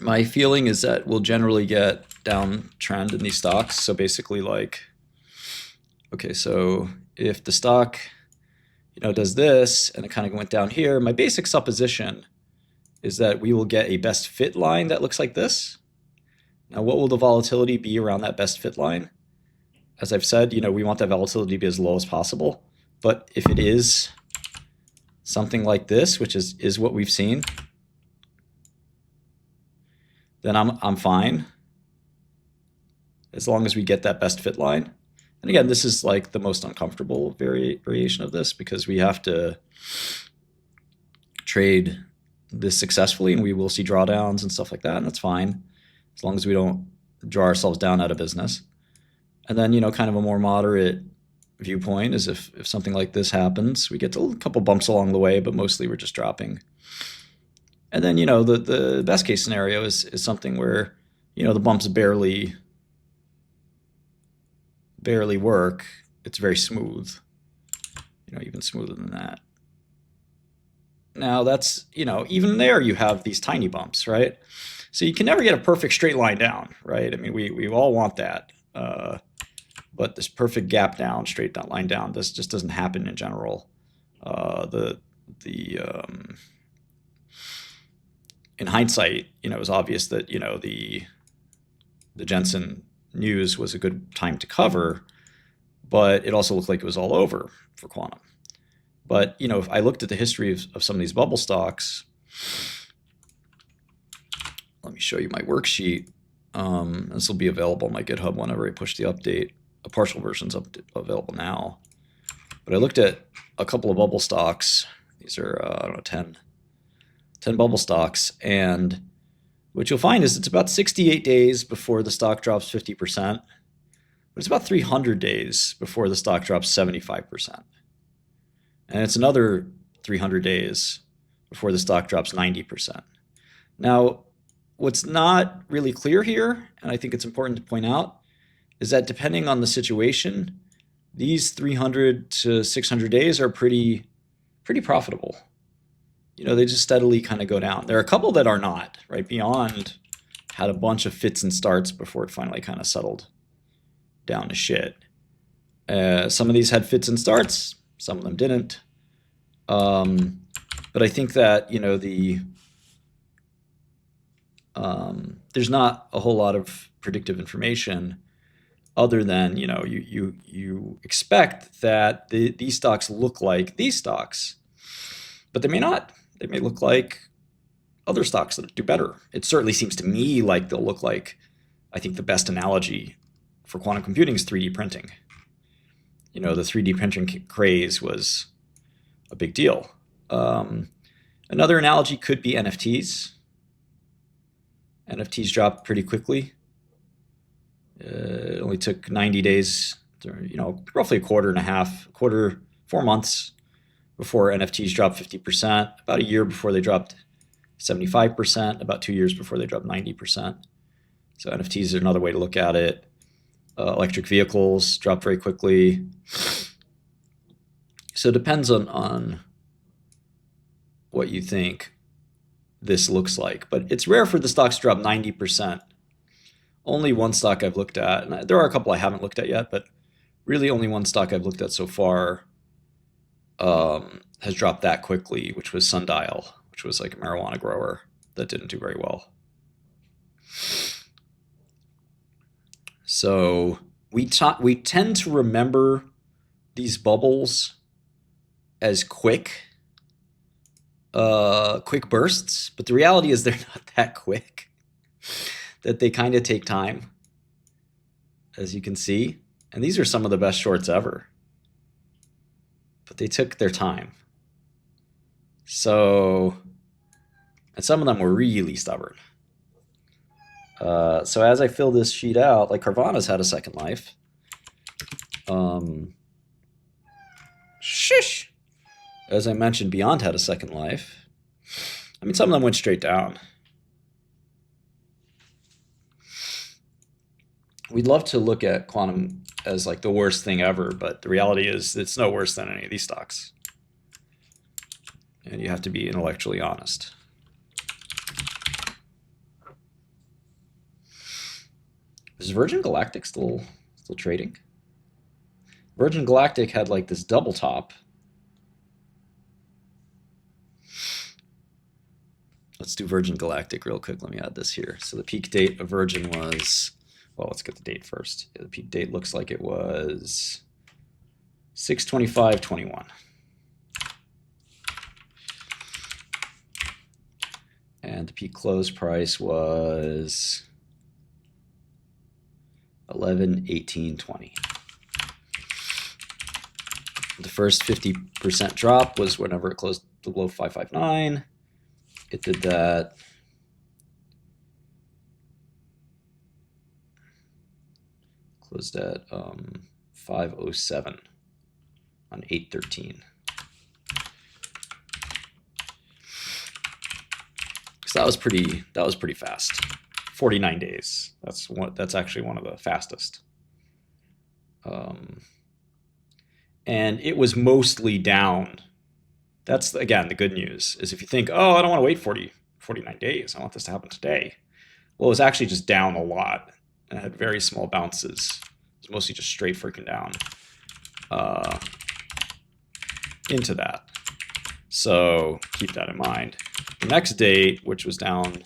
My feeling is that we'll generally get downtrend in these stocks. So basically like, okay, so if the stock, does this and it kind of went down here, my basic supposition is that we will get a best fit line that looks like this. Now, what will the volatility be around that best fit line? As I've said, we want that volatility to be as low as possible. But if it is something like this, which is what we've seen, then I'm fine, as long as we get that best fit line. And again, this is like the most uncomfortable variation of this, because we have to trade this successfully, and we will see drawdowns and stuff like that, and that's fine, as long as we don't draw ourselves down out of business. And then, kind of a more moderate viewpoint is if something like this happens, we get a couple bumps along the way, but mostly we're just dropping. And then, the best case scenario is something where, the bumps barely work. It's very smooth, even smoother than that. Now that's, even there you have these tiny bumps, right? So you can never get a perfect straight line down, right? I mean, we all want that. But this perfect gap down, straight down line down, this just doesn't happen in general. In hindsight, it was obvious that, the Jensen news was a good time to cover, but it also looked like it was all over for quantum. But, if I looked at the history of some of these bubble stocks, let me show you my worksheet. This will be available on my GitHub whenever I push the update. A partial version's available now. But I looked at a couple of bubble stocks. These are, 10 bubble stocks. And what you'll find is it's about 68 days before the stock drops 50%. But it's about 300 days before the stock drops 75%. And it's another 300 days before the stock drops 90%. Now, what's not really clear here, and I think it's important to point out, is that depending on the situation, these 300 to 600 days are pretty profitable. They just steadily kind of go down. There are a couple that are not, right? Beyond had a bunch of fits and starts before it finally kind of settled down to shit. Some of these had fits and starts, some of them didn't. But I think that, there's not a whole lot of predictive information other than, you expect that these stocks look like these stocks, but they may not. They may look like other stocks that do better. It certainly seems to me like they'll look like, I think the best analogy for quantum computing is 3D printing. The 3D printing craze was a big deal. Another analogy could be NFTs. NFTs dropped pretty quickly. It only took 90 days, roughly a quarter and a half, 4 months before NFTs dropped 50%, about a year before they dropped 75%, about 2 years before they dropped 90%. So NFTs are another way to look at it. Electric vehicles dropped very quickly. So it depends on what you think this looks like. But it's rare for the stocks to drop 90%. Only one stock I've looked at, and there are a couple I haven't looked at yet, but really only one stock I've looked at so far has dropped that quickly, which was Sundial, which was like a marijuana grower that didn't do very well. So we tend to remember these bubbles as quick bursts, but the reality is they're not that quick, that they kind of take time, as you can see. And these are some of the best shorts ever, but they took their time. So, and some of them were really stubborn. So as I fill this sheet out, like Carvana's had a second life. Shush! As I mentioned, Beyond had a second life. I mean, some of them went straight down. We'd love to look at quantum as like the worst thing ever, but the reality is it's no worse than any of these stocks. And you have to be intellectually honest. Is Virgin Galactic still trading? Virgin Galactic had like this double top. Let's do Virgin Galactic real quick. Let me add this here. So the peak date of Virgin was, well, let's get the date first. The peak date looks like it was 6/25/21. And the peak close price was 11/18/20. The first 50% drop was whenever it closed below 559. It did that. Closed at 507 on 8/13. So that was pretty fast. 49 days. That's actually one of the fastest. And it was mostly down. That's, again, the good news, is if you think, oh, I don't want to wait 49 days. I want this to happen today. Well, it was actually just down a lot. And it had very small bounces. It was mostly just straight freaking down into that. So keep that in mind. The next date, which was down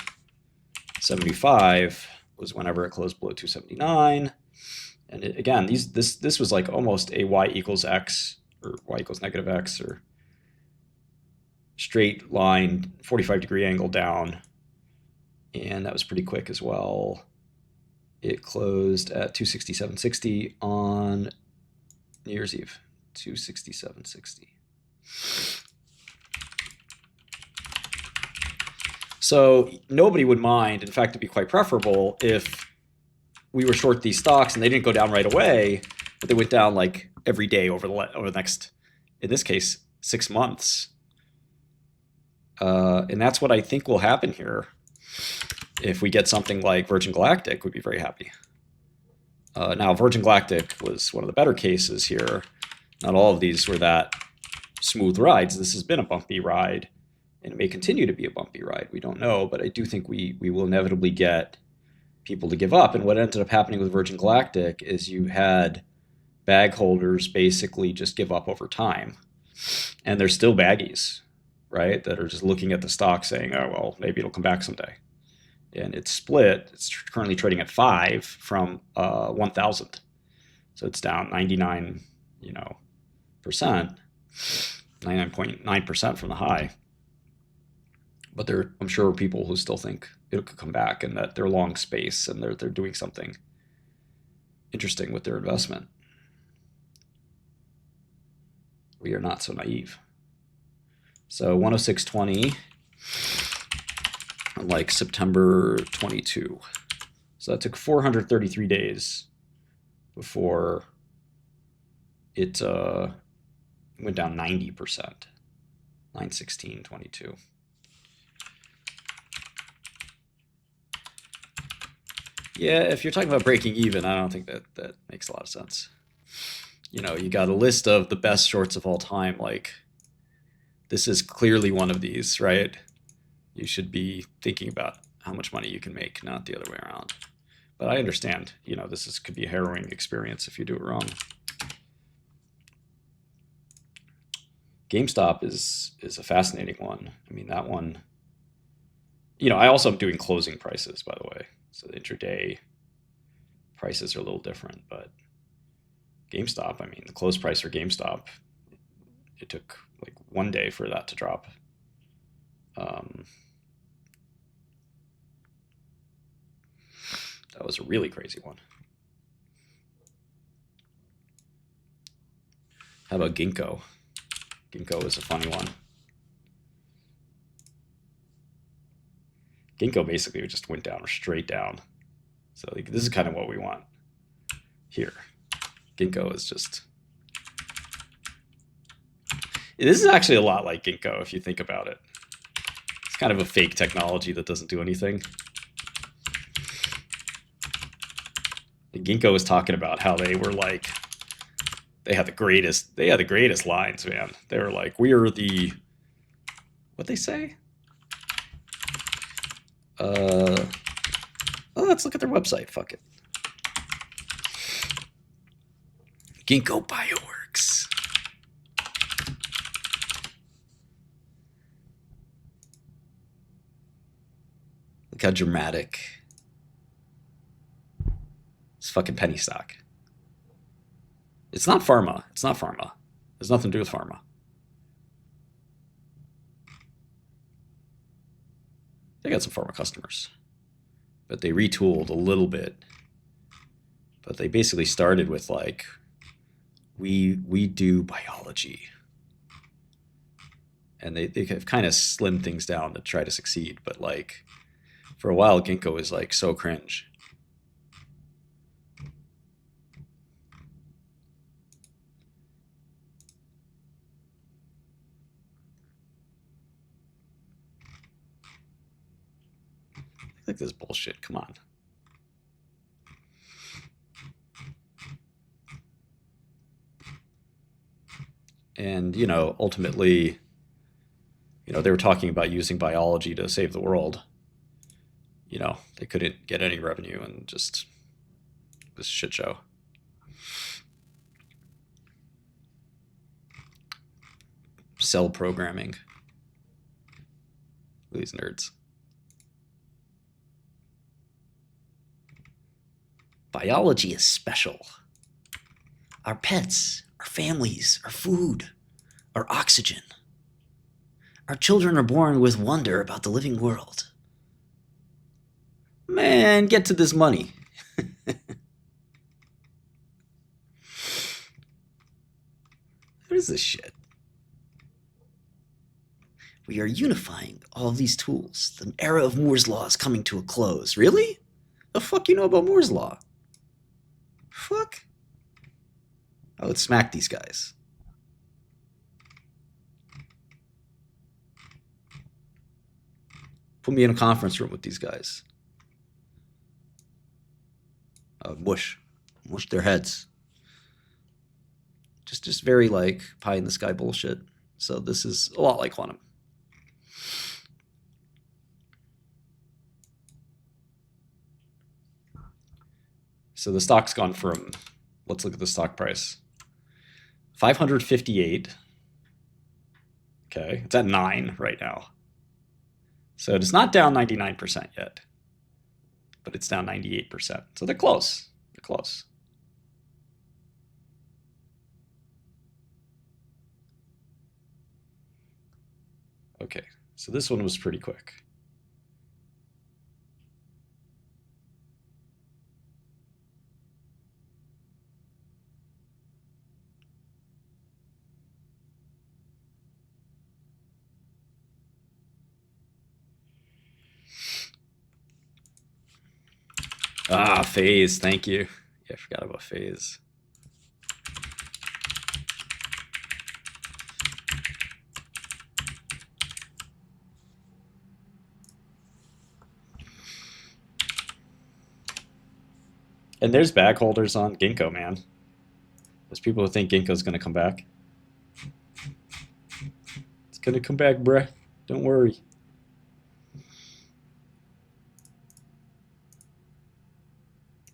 75, was whenever it closed below 279. And again, this was like almost a y equals x, or y equals negative x, or straight line 45-degree angle down. And that was pretty quick as well. It closed at 267.60 on New Year's Eve. 267.60. So nobody would mind. In fact, it'd be quite preferable if we were short these stocks and they didn't go down right away, but they went down like every day over the next, in this case, 6 months. And that's what I think will happen here. If we get something like Virgin Galactic, we'd be very happy. Now, Virgin Galactic was one of the better cases here. Not all of these were that smooth rides. This has been a bumpy ride, and it may continue to be a bumpy ride. We don't know, but I do think we will inevitably get people to give up. And what ended up happening with Virgin Galactic is you had bag holders basically just give up over time. And there's still baggies, right, that are just looking at the stock saying, oh, well, maybe it'll come back someday. And it's split. It's currently trading at 5 from 1,000. So it's down 99, percent, 99.9% from the high. But I'm sure people who still think it could come back and that they're long space and they're doing something interesting with their investment. We are not so naive. So 106.20, like September 22. So that took 433 days before it went down 90%, 9/16/22. Yeah, if you're talking about breaking even, I don't think that makes a lot of sense. You got a list of the best shorts of all time. Like, this is clearly one of these, right? You should be thinking about how much money you can make, not the other way around. But I understand, this could be a harrowing experience if you do it wrong. GameStop is a fascinating one. I mean, that one, I also am doing closing prices, by the way. So the intraday prices are a little different, but GameStop, I mean, the close price for GameStop, it took like 1 day for that to drop. That was a really crazy one. How about Ginkgo? Ginkgo is a funny one. Ginkgo basically just went down or straight down. So this is kind of what we want here. Ginkgo is just... This is actually a lot like Ginkgo if you think about it. It's kind of a fake technology that doesn't do anything. Ginkgo was talking about how they were like, they had the greatest lines, man. They were like, we are the, what'd they say? Let's look at their website. Fuck it. Ginkgo Bioworks. Look how dramatic. It's fucking penny stock. It's not pharma. It's not pharma. There's nothing to do with pharma. They got some pharma customers, but they retooled a little bit. But they basically started with like, we do biology. And they have kind of slimmed things down to try to succeed. But like, for a while, Ginkgo was like so cringe. Like this bullshit, come on. And, you know, ultimately, you know, they were talking about using biology to save the world. You know, they couldn't get any revenue and just this shit show. Cell programming. These nerds. Biology is special. Our pets, our families, our food, our oxygen. Our children are born with wonder about the living world. Man, get to this money. What is this shit? We are unifying all of these tools. The era of Moore's Law is coming to a close. Really? The fuck you know about Moore's Law? Fuck. I would smack these guys. Put me in a conference room with these guys. Mush their heads. Just very like pie in the sky bullshit. So this is a lot like quantum. So the stock's gone from, let's look at the stock price. 558. Okay, it's at 9 right now. So it's not down 99% yet, but it's down 98%. So they're close. They're close. Okay, so this one was pretty quick. Ah, phase. Thank you. Yeah, I forgot about phase. And there's bag holders on Ginkgo, man. There's people who think Ginkgo's going to come back. It's going to come back, bruh. Don't worry.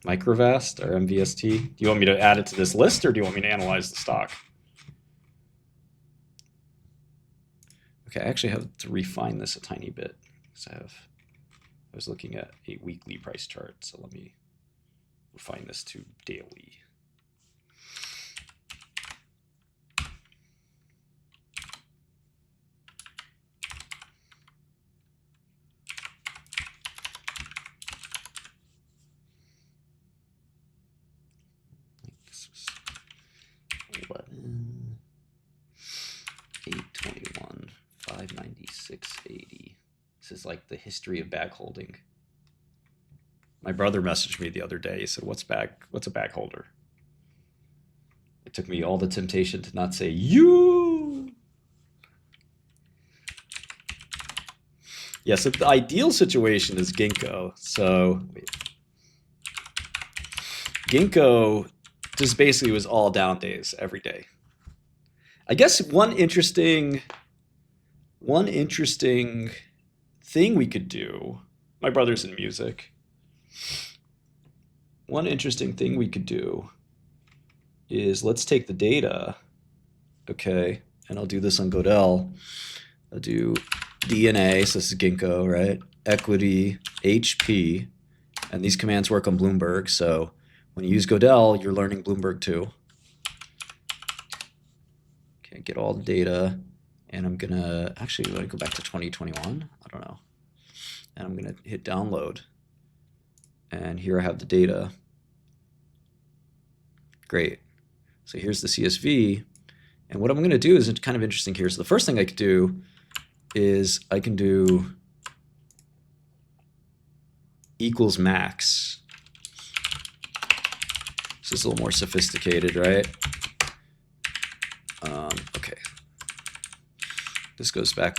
Microvast or MVST. Do you want me to add it to this list or do you want me to analyze the stock? Okay, I actually have to refine this a tiny bit because I was looking at a weekly price chart. So let me refine this to daily. This was 11, 821, 596.80. This is like the history of bag holding. My brother messaged me the other day. He said, what's a bag holder? It took me all the temptation to not say you. Yeah, so the ideal situation is Ginkgo. So wait. Ginkgo just basically was all down days every day. I guess one interesting thing we could do, my brother's in music. One interesting thing we could do is let's take the data, okay, and I'll do this on Godel. I'll do DNA, so this is Ginkgo, right? Equity, HP, and these commands work on Bloomberg, so when you use Godel, you're learning Bloomberg too. Okay, get all the data, and I'm gonna, actually, let me go back to 2021, I don't know. And I'm gonna hit download. And here I have the data. Great. So here's the CSV. And what I'm going to do is kind of interesting here. So the first thing I could do is I can do equals max. This is a little more sophisticated, right? Okay. This goes back.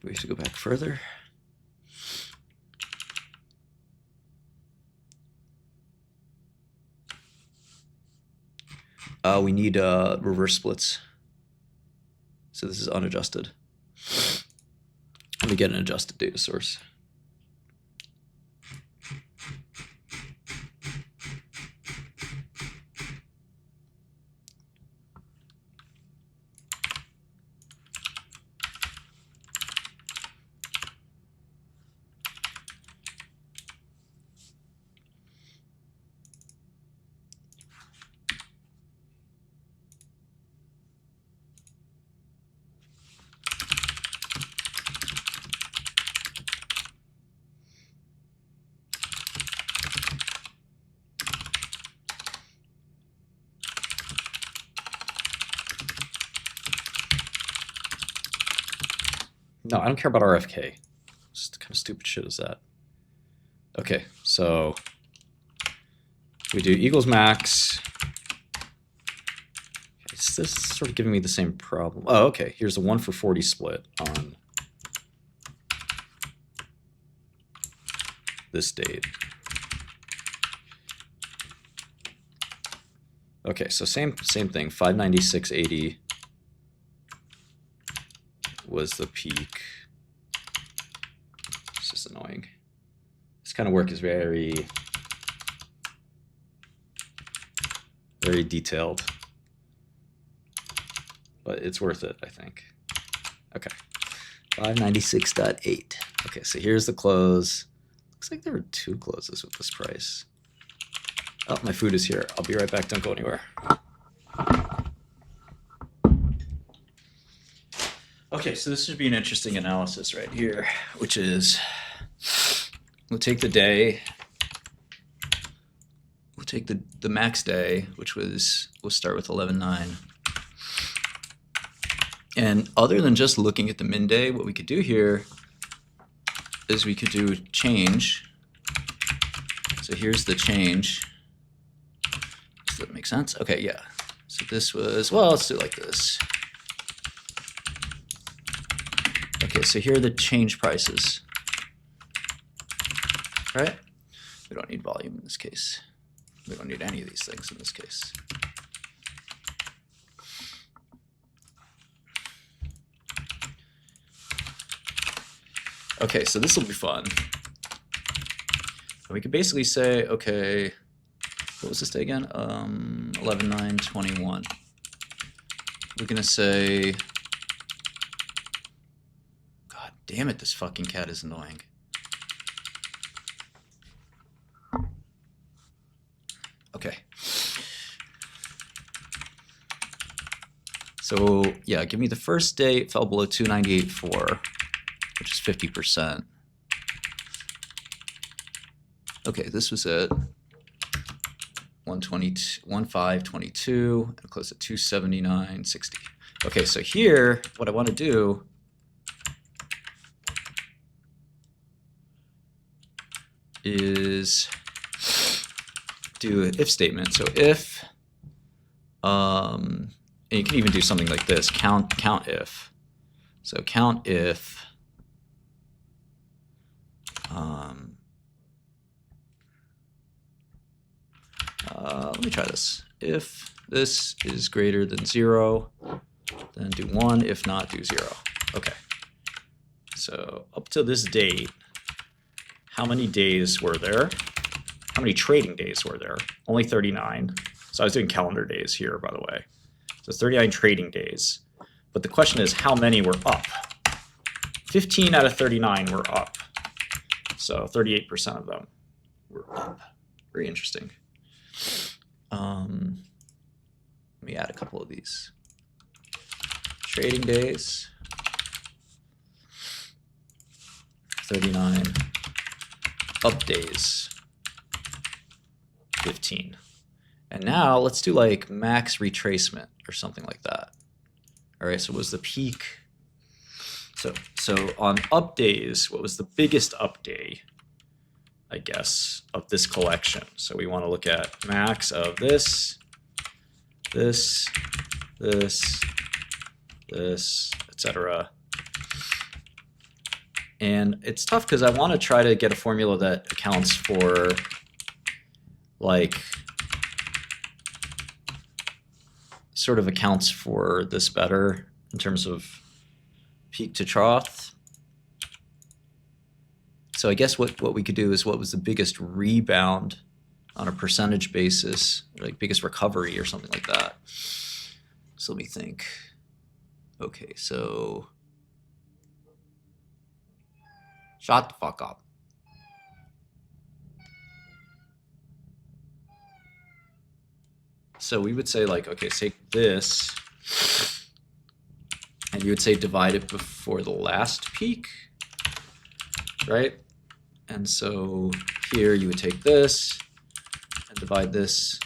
We have to go back further. We need reverse splits. So this is unadjusted. Let me get an adjusted data source. No, I don't care about RFK. What kind of stupid shit is that? Okay, so we do equals max. Is this sort of giving me the same problem? Oh, okay. Here's a 1 for 40 split on this date. Okay, so same thing. 596.80 was the peak. It's just annoying. This kind of work is very detailed, but it's worth it, I think. Okay, 596.8. Okay, so here's the close. Looks like there were 2 closes with this price. Oh, my food is here. I'll be right back. Don't go anywhere. Okay, so this should be an interesting analysis right here, which is we'll take the day, we'll take the max day, which was, we'll start with 11.9. And other than just looking at the min day, what we could do here is we could do change. So here's the change. Does that make sense? Okay, yeah. So this was, well, let's do it like this. Okay, so here are the change prices, right? We don't need volume in this case. We don't need any of these things in this case. Okay, so this will be fun. We could basically say, okay, what was this day again? 11/9/21. We're gonna say, God damn it, this fucking cat is annoying. Okay. So yeah, give me the first day, it fell below 298.4, which is 50%. Okay, this was at 105.22 and close at 279.60. Okay, so here, what I want to do is do an if statement. So if, and you can even do something like this, count if. So count if, let me try this. If this is greater than 0, then do 1. If not, do 0. Okay. So up to this date, how many days were there? how many trading days were there? Only 39. So I was doing calendar days here, by the way. So 39 trading days. But the question is, how many were up? 15 out of 39 were up. So 38% of them were up. Very interesting. Let me add a couple of these. Trading days. 39. Up days. 15. And now let's do like max retracement or something like that. All right, so what was the peak? So on up days, what was the biggest up day, I guess, of this collection? So we want to look at max of this, etc. And it's tough because I want to try to get a formula that accounts for like sort of accounts for this better in terms of peak to trough. So I guess what we could do is what was the biggest rebound on a percentage basis, like biggest recovery or something like that. So let me think. Okay, so shut the fuck up. So we would say like, okay, take this, and you would say divide it before the last peak, right? And so here you would take this and divide this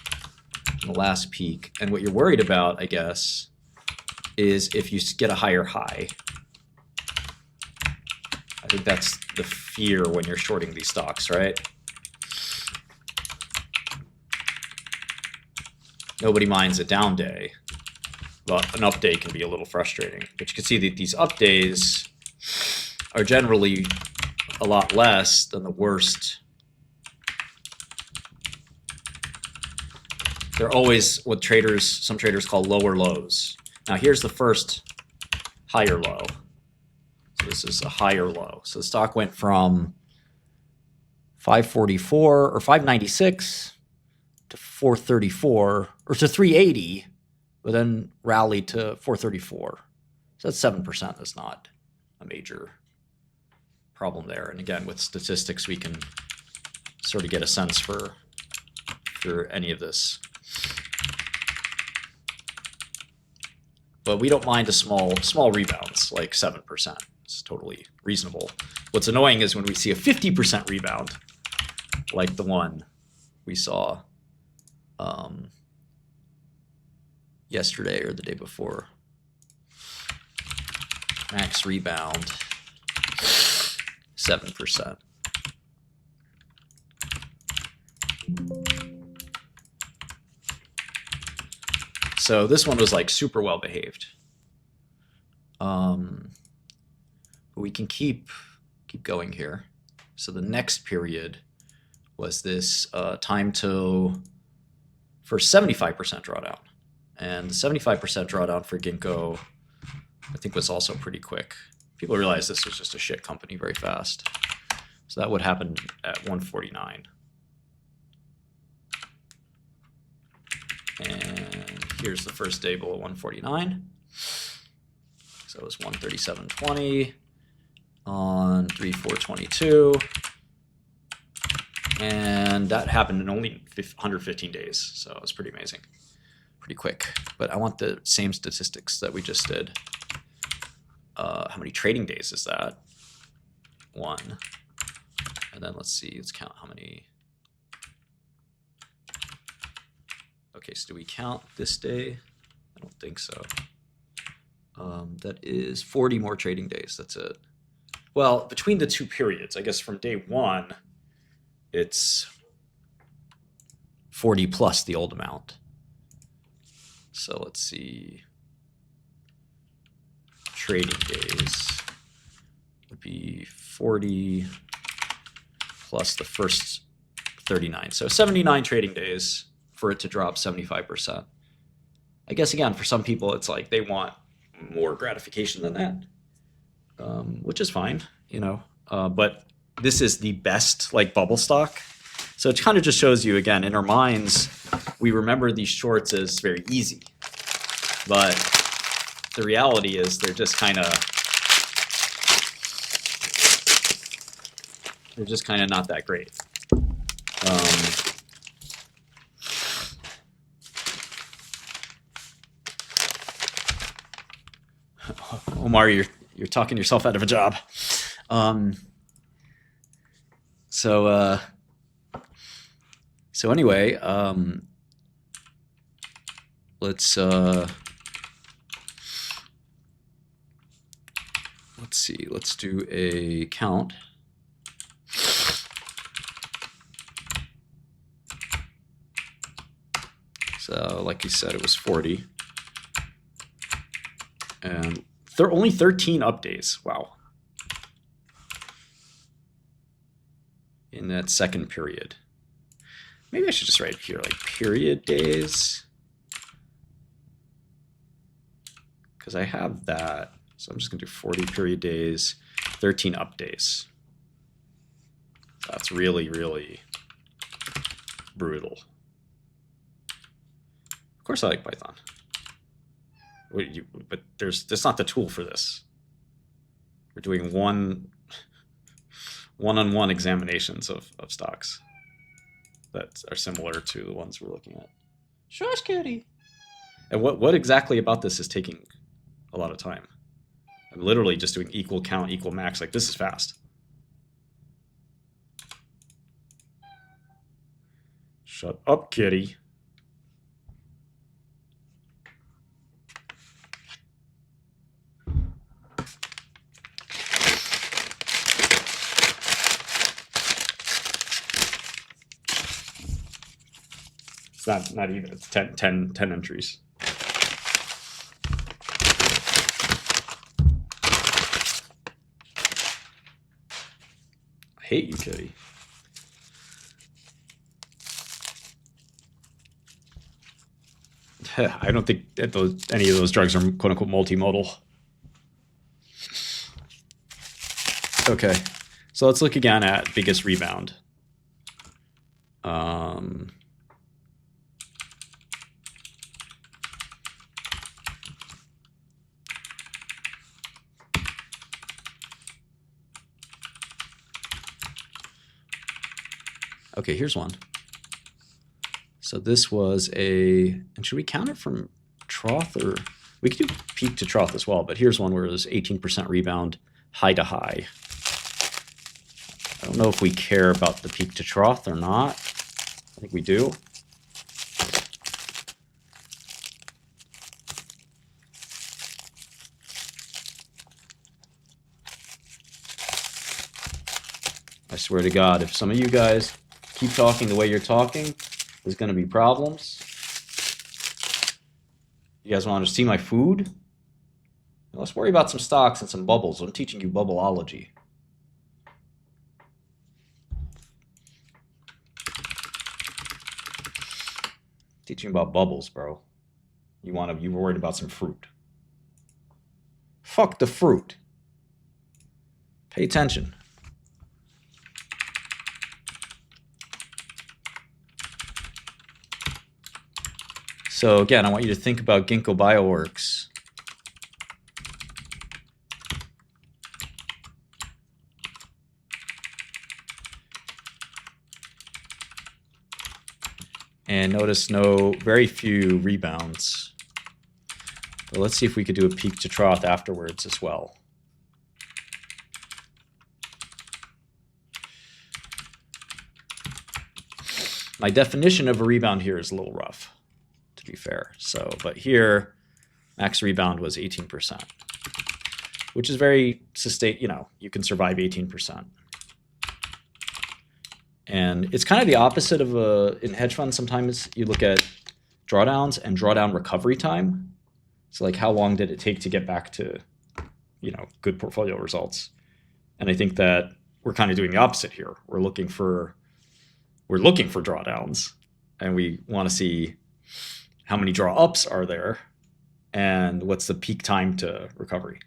in the last peak. And what you're worried about, I guess, is if you get a higher high. I think that's the fear when you're shorting these stocks, right? Nobody minds a down day, but an up day can be a little frustrating. But you can see that these up days are generally a lot less than the worst. They're always what some traders call lower lows. Now here's the first higher low. So this is a higher low. So the stock went from 544 or 596 to 434 or to 380, but then rallied to 434. So that's 7%. That's not a major problem there. And again, with statistics, we can sort of get a sense for any of this. But we don't mind a small rebounds, like 7%. It's totally reasonable. What's annoying is when we see a 50% rebound, like the one we saw yesterday or the day before. Max rebound, 7%. So this one was like super well behaved. We can keep going here. So the next period was this time to for 75% drawdown. And the 75% drawdown for Ginkgo, I think, was also pretty quick. People realized this was just a shit company very fast. So that would happen at 149. And here's the first day below 149. So it was 137.20 on 3/4/22. And that happened in only 115 days. So it was pretty amazing. Pretty quick. But I want the same statistics that we just did. How many trading days is that? 1. And then let's see, let's count how many. Okay, so do we count this day? I don't think so. That is 40 more trading days, that's it. Well, between the two periods, I guess from day 1, it's 40 plus the old amount. So let's see. Trading days would be 40 plus the first 39. So 79 trading days for it to drop 75%. I guess, again, for some people, it's like they want more gratification than that, which is fine, you know. But this is the best, like, bubble stock So it kind of just shows you, again, in our minds, we remember these shorts as very easy. But the reality is they're just kind of not that great. Omar, you're talking yourself out of a job. So anyway, let's see. Let's do a count. So, like you said, it was 40, and only 13 up days. Wow. In that second period. Maybe I should just write here, like, period days. Because I have that. So I'm just going to do 40 period days, 13 up days. That's really, really brutal. Of course I like Python. But that's not the tool for this. We're doing one-on-one examinations of stocks that are similar to the ones we're looking at. Shush, kitty. And what exactly about this is taking a lot of time? I'm literally just doing equal count, equal max. Like, this is fast. Shut up, kitty. It's not even. It's 10 entries. I hate you, kitty. I don't think that any of those drugs are quote unquote multimodal. Okay, so let's look again at biggest rebound. Okay, here's one. So this was and should we count it from trough, or we could do peak to trough as well, but here's one where it was 18% rebound, high to high. I don't know if we care about the peak to trough or not. I think we do. I swear to God, if some of you guys keep talking the way you're talking, there's going to be problems. You guys want to see my food? Let's worry about some stocks and some bubbles. I'm teaching you bubbleology. Teaching about bubbles, bro. You were worried about some fruit. Fuck the fruit. Pay attention. So again, I want you to think about Ginkgo Bioworks. And notice very few rebounds. But let's see if we could do a peak to trough afterwards as well. My definition of a rebound here is a little rough, to be fair. But here, max rebound was 18%, which is very sustained. You can survive 18%. And it's kind of the opposite of in hedge funds. Sometimes you look at drawdowns and drawdown recovery time. So like, how long did it take to get back to, good portfolio results? And I think that we're kind of doing the opposite here. We're looking for drawdowns, and we want to see how many draw ups are there and what's the peak time to recovery.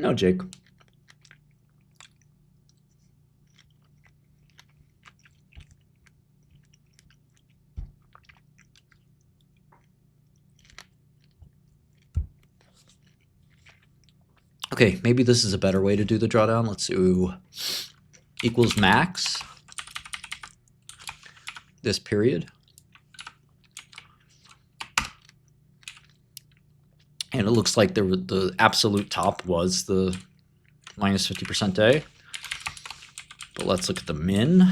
know, Jake. Okay, maybe this is a better way to do the drawdown. Let's do equals max this period. And it looks like the absolute top was the minus 50% day. But let's look at the min.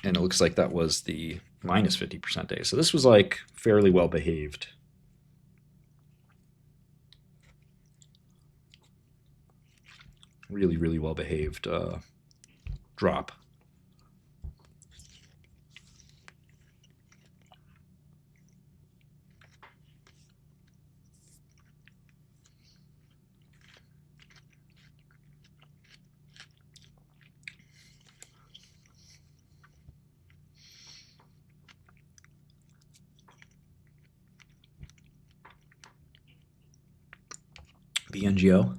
And it looks like that was the minus 50% day. So this was like fairly well behaved. Really, really well behaved drop. BNGO.